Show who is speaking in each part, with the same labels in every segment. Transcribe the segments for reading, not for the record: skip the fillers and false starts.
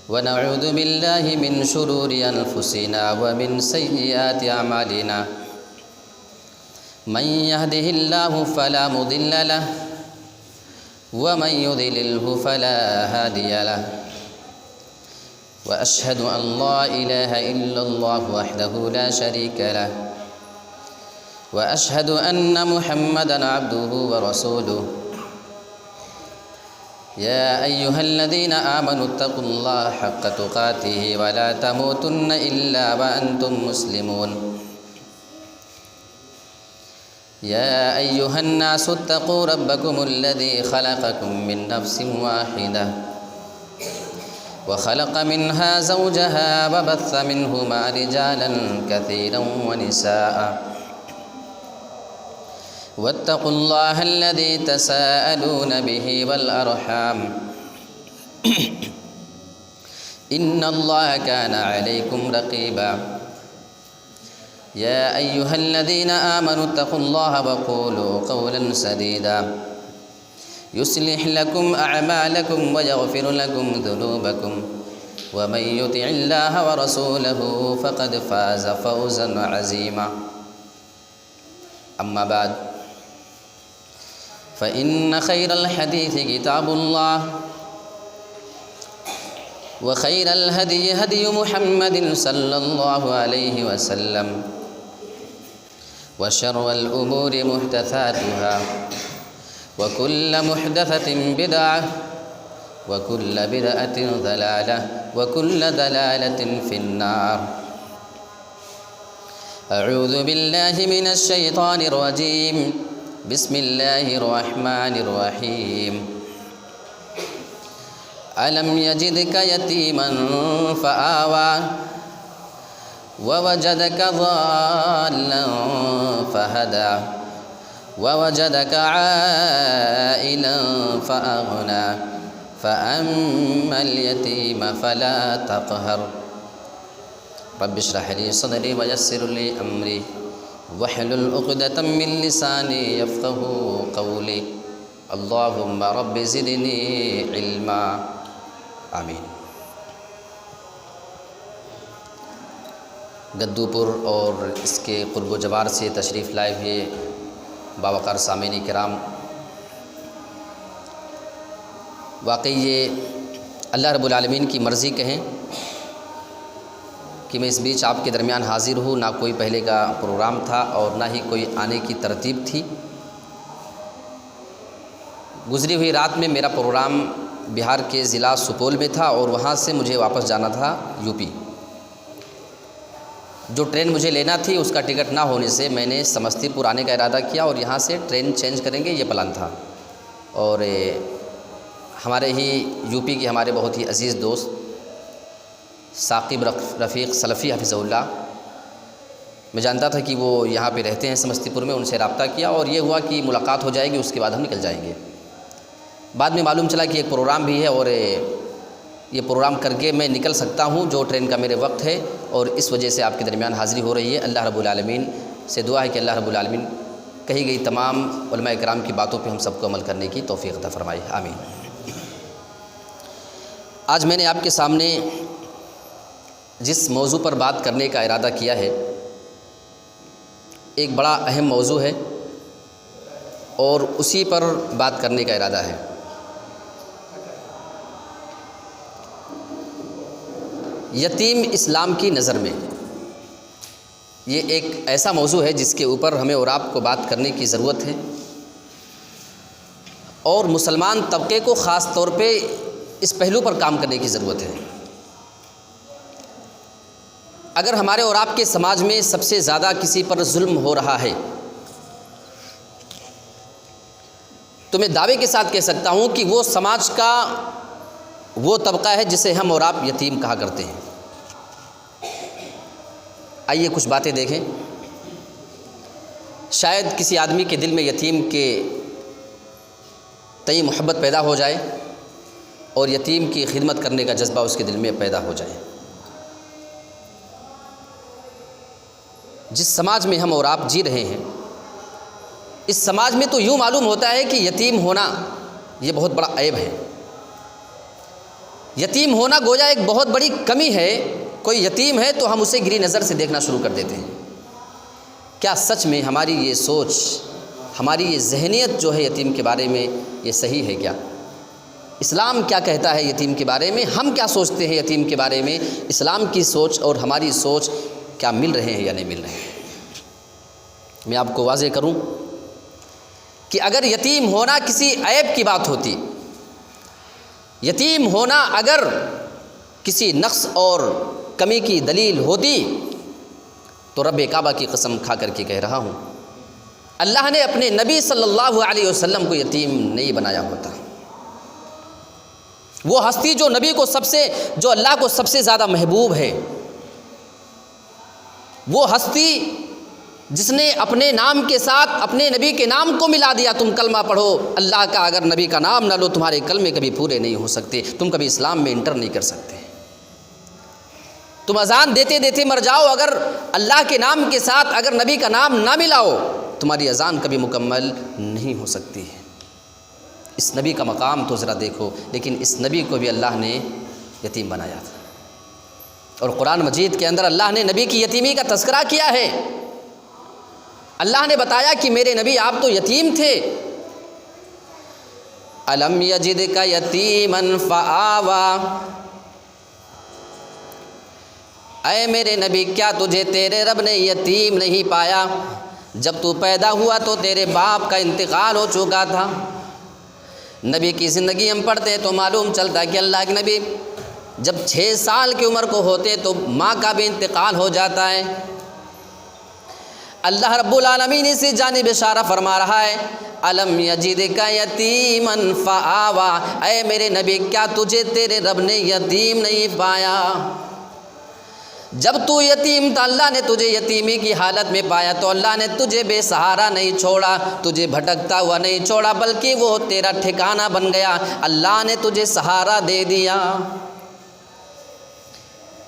Speaker 1: ونعوذ بالله من شرور أنفسنا ومن سيئات أعمالنا من يهده الله فلا مضل له ومن يضلله فلا هادي له وأشهد أن لا إله إلا الله وحده لا شريك له وأشهد أن محمدًا عبده ورسوله يا أيها الذين آمنوا اتقوا الله حق تقاته ولا تموتن إلا وأنتم مسلمون يا أيها الناس اتقوا ربكم الذي خلقكم من نفس واحدة وخلق منها زوجها وبث منهما رجالا كثيرا ونساء واتقوا الله الذي تساءلون به والأرحام إن الله كان عليكم رقيبا يا أيها الذين آمنوا اتقوا الله وقولوا قولا سديدا يصلح لكم أعمالكم ويغفر لكم ذنوبكم ومن يطع الله ورسوله فقد فاز فوزا عظيما أما بعد فإن خير الحديث كتاب الله وخير الهدي هدي محمد صلى الله عليه وسلم وشر الأمور محدثاتها وكل محدثة بدعة وكل بدعة ضلالة وكل ضلالة في النار أعوذ بالله من الشيطان الرجيم بسم الله الرحمن الرحيم ألم يجدك يتيما فآوى ووجدك ضالا فهدى ووجدك عائلا فأغنى فأما اليتيم فلا تقهر رب اشرح لي صدري ويسر لي أمري واحلل عقدة من لساني يفقهوا قولي اللهم رب زدني علما آمین۔ گدوپور اور اس کے قرب و جوار سے تشریف لائے ہوئے باوقار سامعین کرام، واقعی یہ اللہ رب العالمین کی مرضی کہیں کہ میں اس بیچ آپ کے درمیان حاضر ہوں۔ نہ کوئی پہلے کا پروگرام تھا اور نہ ہی کوئی آنے کی ترتیب تھی۔ گزری ہوئی رات میں میرا پروگرام بہار کے ضلع سپول میں تھا اور وہاں سے مجھے واپس جانا تھا یو پی۔ جو ٹرین مجھے لینا تھی اس کا ٹکٹ نہ ہونے سے میں نے سمستی پور آنے کا ارادہ کیا اور یہاں سے ٹرین چینج کریں گے یہ پلان تھا۔ اور ہمارے ہی یو پی کے ہمارے بہت ہی عزیز دوست ثاقب رفیق سلفی حفظہ اللہ، میں جانتا تھا کہ وہ یہاں پہ رہتے ہیں سمستی پور میں، ان سے رابطہ کیا اور یہ ہوا کہ ملاقات ہو جائے گی، اس کے بعد ہم نکل جائیں گے۔ بعد میں معلوم چلا کہ ایک پروگرام بھی ہے اور یہ پروگرام کر کے میں نکل سکتا ہوں جو ٹرین کا میرے وقت ہے، اور اس وجہ سے آپ کے درمیان حاضری ہو رہی ہے۔ اللہ رب العالمین سے دعا ہے کہ اللہ رب العالمین کہی گئی تمام علماء کرام کی باتوں پہ ہم سب کو عمل کرنے کی توفیق عطا فرمائے، آمین۔ آج میں نے آپ کے سامنے جس موضوع پر بات کرنے کا ارادہ کیا ہے ایک بڑا اہم موضوع ہے اور اسی پر بات کرنے کا ارادہ ہے۔ یتیم اسلام کی نظر میں یہ ایک ایسا موضوع ہے جس کے اوپر ہمیں اور آپ کو بات کرنے کی ضرورت ہے، اور مسلمان طبقے کو خاص طور پہ اس پہلو پر کام کرنے کی ضرورت ہے۔ اگر ہمارے اور آپ کے سماج میں سب سے زیادہ کسی پر ظلم ہو رہا ہے تو میں دعوے کے ساتھ کہہ سکتا ہوں کہ وہ سماج کا وہ طبقہ ہے جسے ہم اور آپ یتیم کہا کرتے ہیں۔ آئیے کچھ باتیں دیکھیں، شاید کسی آدمی کے دل میں یتیم کے تئیں محبت پیدا ہو جائے اور یتیم کی خدمت کرنے کا جذبہ اس کے دل میں پیدا ہو جائے۔ جس سماج میں ہم اور آپ جی رہے ہیں اس سماج میں تو یوں معلوم ہوتا ہے کہ یتیم ہونا یہ بہت بڑا عیب ہے، یتیم ہونا گویا ایک بہت بڑی کمی ہے. کوئی یتیم ہے تو ہم اسے گری نظر سے دیکھنا شروع کر دیتے ہیں. کیا سچ میں ہماری یہ سوچ، ہماری یہ ذہنیت جو ہے یتیم کے بارے میں، یہ صحیح ہے کیا؟ اسلام کیا کہتا ہے یتیم کے بارے میں؟ ہم کیا سوچتے ہیں یتیم کے بارے میں؟ اسلام کی سوچ اور ہماری سوچ کیا مل رہے ہیں یا نہیں مل رہے ہیں؟ میں آپ کو واضح کروں کہ اگر یتیم ہونا کسی عیب کی بات ہوتی، یتیم ہونا اگر کسی نقص اور کمی کی دلیل ہوتی، تو رب کعبہ کی قسم کھا کر کے کہہ رہا ہوں، اللہ نے اپنے نبی صلی اللہ علیہ وسلم کو یتیم نہیں بنایا ہوتا. وہ ہستی جو نبی کو جو اللہ کو سب سے زیادہ محبوب ہے، وہ ہستی جس نے اپنے نام کے ساتھ اپنے نبی کے نام کو ملا دیا. تم کلمہ پڑھو اللہ کا، اگر نبی کا نام نہ لو تمہارے کلمے کبھی پورے نہیں ہو سکتے، تم کبھی اسلام میں انٹر نہیں کر سکتے. تم اذان دیتے دیتے مر جاؤ، اگر اللہ کے نام کے ساتھ اگر نبی کا نام نہ ملاؤ تمہاری اذان کبھی مکمل نہیں ہو سکتی ہے. اس نبی کا مقام تو ذرا دیکھو. لیکن اس نبی کو بھی اللہ نے یتیم بنایا تھا. اور قرآن مجید کے اندر اللہ نے نبی کی یتیمی کا تذکرہ کیا ہے. اللہ نے بتایا کہ میرے نبی آپ تو یتیم تھے. الم یجدک یتیما فآوی، اے میرے نبی کیا تجھے تیرے رب نے یتیم نہیں پایا؟ جب تو پیدا ہوا تو تیرے باپ کا انتقال ہو چکا تھا. نبی کی زندگی ہم پڑھتے تو معلوم چلتا کہ اللہ کے نبی جب 6 سال کی عمر کو ہوتے تو ماں کا بھی انتقال ہو جاتا ہے. اللہ رب العالمین اسی جانب اشارہ فرما رہا ہے، الم یجدک یتیما فآوی، اے میرے نبی کیا تجھے تیرے رب نے یتیم نہیں پایا؟ جب تو یتیم تھا اللہ نے تجھے یتیمی کی حالت میں پایا تو اللہ نے تجھے بے سہارا نہیں چھوڑا، تجھے بھٹکتا ہوا نہیں چھوڑا، بلکہ وہ تیرا ٹھکانہ بن گیا. اللہ نے تجھے سہارا دے دیا.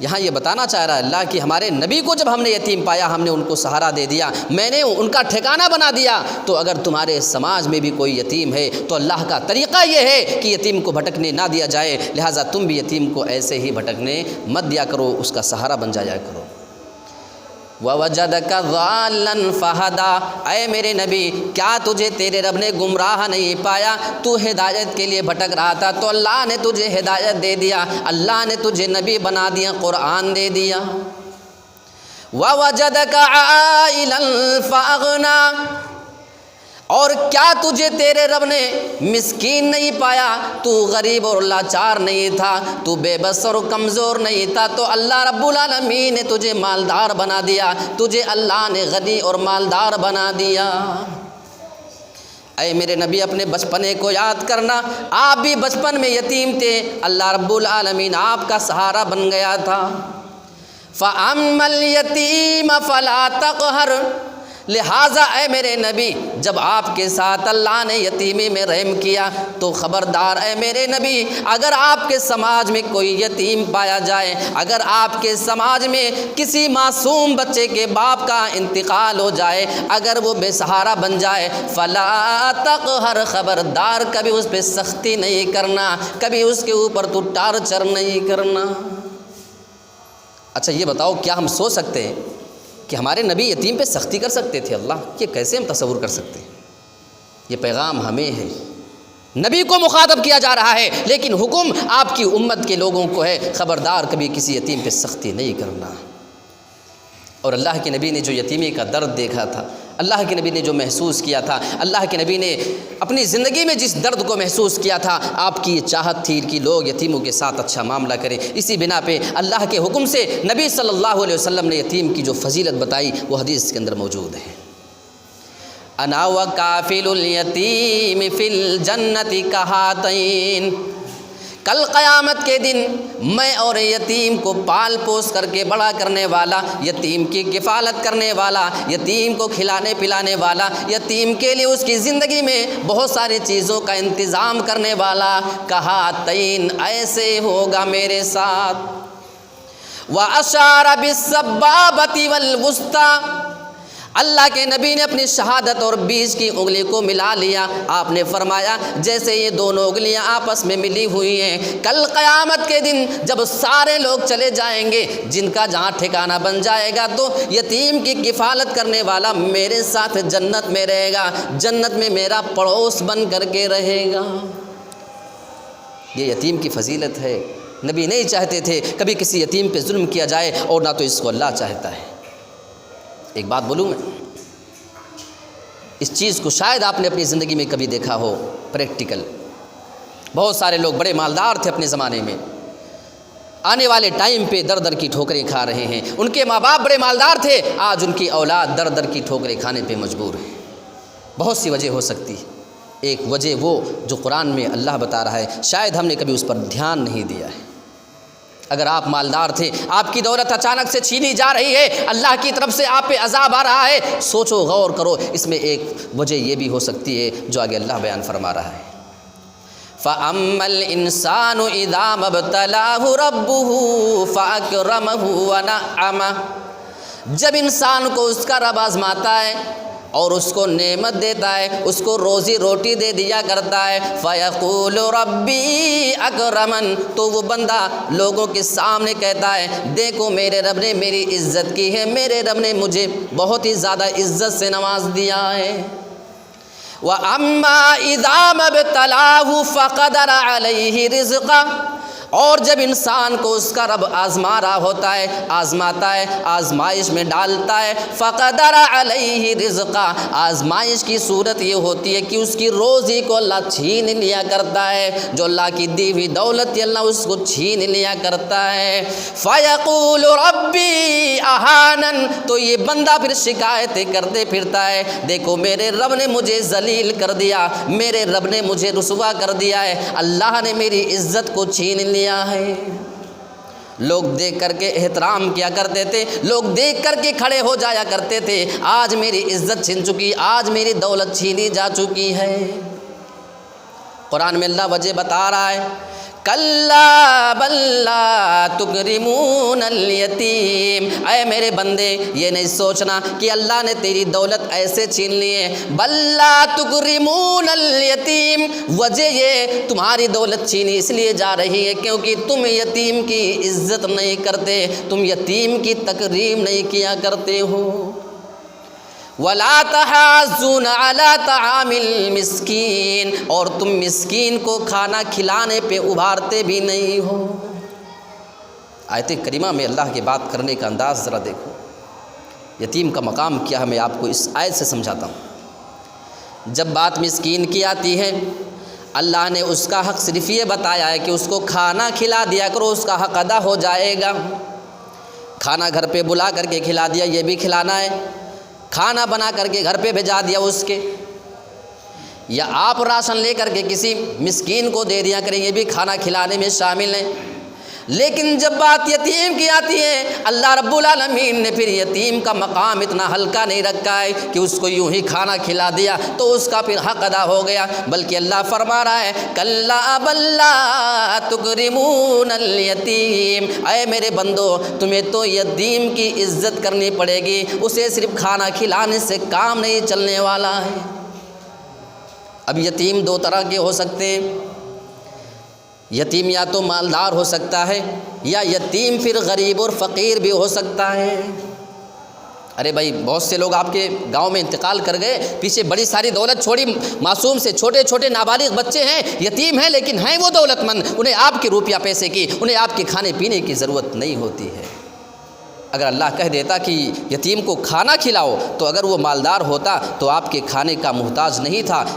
Speaker 1: یہاں یہ بتانا چاہ رہا ہے اللہ کہ ہمارے نبی کو جب ہم نے یتیم پایا ہم نے ان کو سہارا دے دیا، میں نے ان کا ٹھکانہ بنا دیا. تو اگر تمہارے سماج میں بھی کوئی یتیم ہے تو اللہ کا طریقہ یہ ہے کہ یتیم کو بھٹکنے نہ دیا جائے، لہٰذا تم بھی یتیم کو ایسے ہی بھٹکنے مت دیا کرو، اس کا سہارا بن جایا کرو. وَوَجَدَكَ ضَالًّا فَهَدَىٰ، اے میرے نبی کیا تجھے تیرے رب نے گمراہ نہیں پایا؟ تو ہدایت کے لیے بھٹک رہا تھا تو اللہ نے تجھے ہدایت دے دیا، اللہ نے تجھے نبی بنا دیا، قرآن دے دیا. وَوَجَدَكَ عَائِلًا فَأَغْنَىٰ، اور کیا تجھے تیرے رب نے مسکین نہیں پایا؟ تو غریب اور لاچار نہیں تھا، تو بے بس اور کمزور نہیں تھا، تو اللہ رب العالمین نے تجھے مالدار بنا دیا، تجھے اللہ نے غنی اور مالدار بنا دیا. اے میرے نبی اپنے بچپنے کو یاد کرنا، آپ بھی بچپن میں یتیم تھے، اللہ رب العالمین آپ کا سہارا بن گیا تھا. فَأَمَّا الْيَتِيمَ فَلَا تَقْهَرْ، لہٰذا اے میرے نبی جب آپ کے ساتھ اللہ نے یتیمی میں رحم کیا تو خبردار اے میرے نبی، اگر آپ کے سماج میں کوئی یتیم پایا جائے، اگر آپ کے سماج میں کسی معصوم بچے کے باپ کا انتقال ہو جائے، اگر وہ بے سہارا بن جائے، فلا تقہر، خبردار کبھی اس پہ سختی نہیں کرنا، کبھی اس کے اوپر تو ٹارچر نہیں کرنا. اچھا یہ بتاؤ کیا ہم سوچ سکتے ہیں کہ ہمارے نبی یتیم پہ سختی کر سکتے تھے؟ اللہ، یہ کیسے ہم تصور کر سکتے ہیں؟ یہ پیغام ہمیں ہے، نبی کو مخاطب کیا جا رہا ہے، لیکن حکم آپ کی امت کے لوگوں کو ہے، خبردار کبھی کسی یتیم پہ سختی نہیں کرنا. اور اللہ کے نبی نے جو یتیمی کا درد دیکھا تھا، اللہ کے نبی نے جو محسوس کیا تھا، اللہ کے نبی نے اپنی زندگی میں جس درد کو محسوس کیا تھا، آپ کی یہ چاہت تھی کہ لوگ یتیموں کے ساتھ اچھا معاملہ کریں. اسی بنا پہ اللہ کے حکم سے نبی صلی اللہ علیہ وسلم نے یتیم کی جو فضیلت بتائی وہ حدیث کے اندر موجود ہے. انا وکافل الیتیم فی الجنت کہاتین، کل قیامت کے دن میں اور یتیم کو پال پوس کر کے بڑا کرنے والا، یتیم کی کفالت کرنے والا، یتیم کو کھلانے پلانے والا، یتیم کے لیے اس کی زندگی میں بہت ساری چیزوں کا انتظام کرنے والا، کہاتین ایسے ہوگا میرے ساتھ. وَأَشَارَ بِالسَّبَّابَةِ وَالْوُسْطَىٰ، اللہ کے نبی نے اپنی شہادت اور بیچ کی انگلی کو ملا لیا. آپ نے فرمایا جیسے یہ دونوں انگلیاں آپس میں ملی ہوئی ہیں، کل قیامت کے دن جب سارے لوگ چلے جائیں گے، جن کا جہاں ٹھکانہ بن جائے گا، تو یتیم کی کفالت کرنے والا میرے ساتھ جنت میں رہے گا، جنت میں میرا پڑوس بن کر کے رہے گا. یہ یتیم کی فضیلت ہے. نبی نہیں چاہتے تھے کبھی کسی یتیم پہ ظلم کیا جائے، اور نہ تو اس کو اللہ چاہتا ہے. ایک بات بولوں میں، اس چیز کو شاید آپ نے اپنی زندگی میں کبھی دیکھا ہو، پریکٹیکل. بہت سارے لوگ بڑے مالدار تھے اپنے زمانے میں، آنے والے ٹائم پہ در در کی ٹھوکریں کھا رہے ہیں. ان کے ماں باپ بڑے مالدار تھے، آج ان کی اولاد در در کی ٹھوکریں کھانے پہ مجبور ہے. بہت سی وجہ ہو سکتی ہے. ایک وجہ وہ جو قرآن میں اللہ بتا رہا ہے، شاید ہم نے کبھی اس پر دھیان نہیں دیا ہے. اگر آپ مالدار تھے، آپ کی دولت اچانک سے چھینی جا رہی ہے، اللہ کی طرف سے آپ پہ عذاب آ رہا ہے، سوچو، غور کرو. اس میں ایک وجہ یہ بھی ہو سکتی ہے جو آگے اللہ بیان فرما رہا ہے. فَأَمَّا الْإِنسَانُ إِذَا مَا ابْتَلَاهُ رَبُّهُ فَأَكْرَمَهُ وَنَعَّمَهُ. جب انسان کو اس کا رب آزماتا ہے اور اس کو نعمت دیتا ہے، اس کو روزی روٹی دے دیا کرتا ہے، فَيَقُولُ رَبِّي أَكْرَمَنِ، تو وہ بندہ لوگوں کے سامنے کہتا ہے دیکھو میرے رب نے میری عزت کی ہے، میرے رب نے مجھے بہت ہی زیادہ عزت سے نواز دیا ہے. وَأَمَّا إِذَا مَا ابْتَلَاهُ فَقَدَرَ عَلَيْهِ رِزْقَهُ. اور جب انسان کو اس کا رب آزما رہا ہوتا ہے، آزماتا ہے، آزمائش میں ڈالتا ہے، فقدر علیہ رزقا، آزمائش کی صورت یہ ہوتی ہے کہ اس کی روزی کو اللہ چھین لیا کرتا ہے، جو اللہ کی دی ہوئی دولت ہے اللہ اس کو چھین لیا کرتا ہے. فیقول ربی اہانن، تو یہ بندہ پھر شکایتیں کرتے پھرتا ہے، دیکھو میرے رب نے مجھے ذلیل کر دیا، میرے رب نے مجھے رسوا کر دیا ہے، اللہ نے میری عزت کو چھین لیا ہے. لوگ دیکھ کر کے احترام کیا کرتے تھے، لوگ دیکھ کر کے کھڑے ہو جایا کرتے تھے، آج میری عزت چھن چکی، آج میری دولت چھینی جا چکی ہے. قرآن میں اللہ وجہ بتا رہا ہے، کلا بل لا تکرمون الیتیم. اے میرے بندے یہ نہیں سوچنا کہ اللہ نے تیری دولت ایسے چھین لی ہے. بل لا تکرمون الیتیم، وجہ یہ تمہاری دولت چھینی اس لیے جا رہی ہے کیونکہ تم یتیم کی عزت نہیں کرتے، تم یتیم کی تکریم نہیں کیا کرتے ہو. وَلَا تَحَاضُّونَ عَلَىٰ طَعَامِ الْمِسْكِينِ، اور تم مسکین کو کھانا کھلانے پہ ابھارتے بھی نہیں ہو. آیت کریمہ میں اللہ کی بات کرنے کا انداز ذرا دیکھو. یتیم کا مقام کیا ہے میں آپ کو اس آیت سے سمجھاتا ہوں. جب بات مسکین کی آتی ہے، اللہ نے اس کا حق صرف یہ بتایا ہے کہ اس کو کھانا کھلا دیا کرو، اس کا حق ادا ہو جائے گا. کھانا گھر پہ بلا کر کے کھلا دیا، یہ بھی کھلانا ہے. کھانا بنا کر کے گھر پہ بھیجا دیا اس کے، یا آپ راشن لے کر کے کسی مسکین کو دے دیا کریں، یہ بھی کھانا کھلانے میں شامل ہیں. لیکن جب بات یتیم کی آتی ہے، اللہ رب العالمین نے پھر یتیم کا مقام اتنا ہلکا نہیں رکھا ہے کہ اس کو یوں ہی کھانا کھلا دیا تو اس کا پھر حق ادا ہو گیا، بلکہ اللہ فرما رہا ہے کلا بل لا تکرمون الیتیم. اے میرے بندو تمہیں تو یتیم کی عزت کرنی پڑے گی، اسے صرف کھانا کھلانے سے کام نہیں چلنے والا ہے. اب یتیم دو طرح کے ہو سکتے ہیں. یتیم یا تو مالدار ہو سکتا ہے، یا یتیم پھر غریب اور فقیر بھی ہو سکتا ہے. ارے بھائی بہت سے لوگ آپ کے گاؤں میں انتقال کر گئے، پیچھے بڑی ساری دولت چھوڑی، معصوم سے چھوٹے چھوٹے نابالغ بچے ہیں، یتیم ہیں لیکن ہیں وہ دولت مند، انہیں آپ کے روپیہ پیسے کی، انہیں آپ کے کھانے پینے کی ضرورت نہیں ہوتی ہے. اگر اللہ کہہ دیتا کہ یتیم کو کھانا کھلاؤ تو اگر وہ مالدار ہوتا تو آپ کے کھانے کا محتاج نہیں تھا.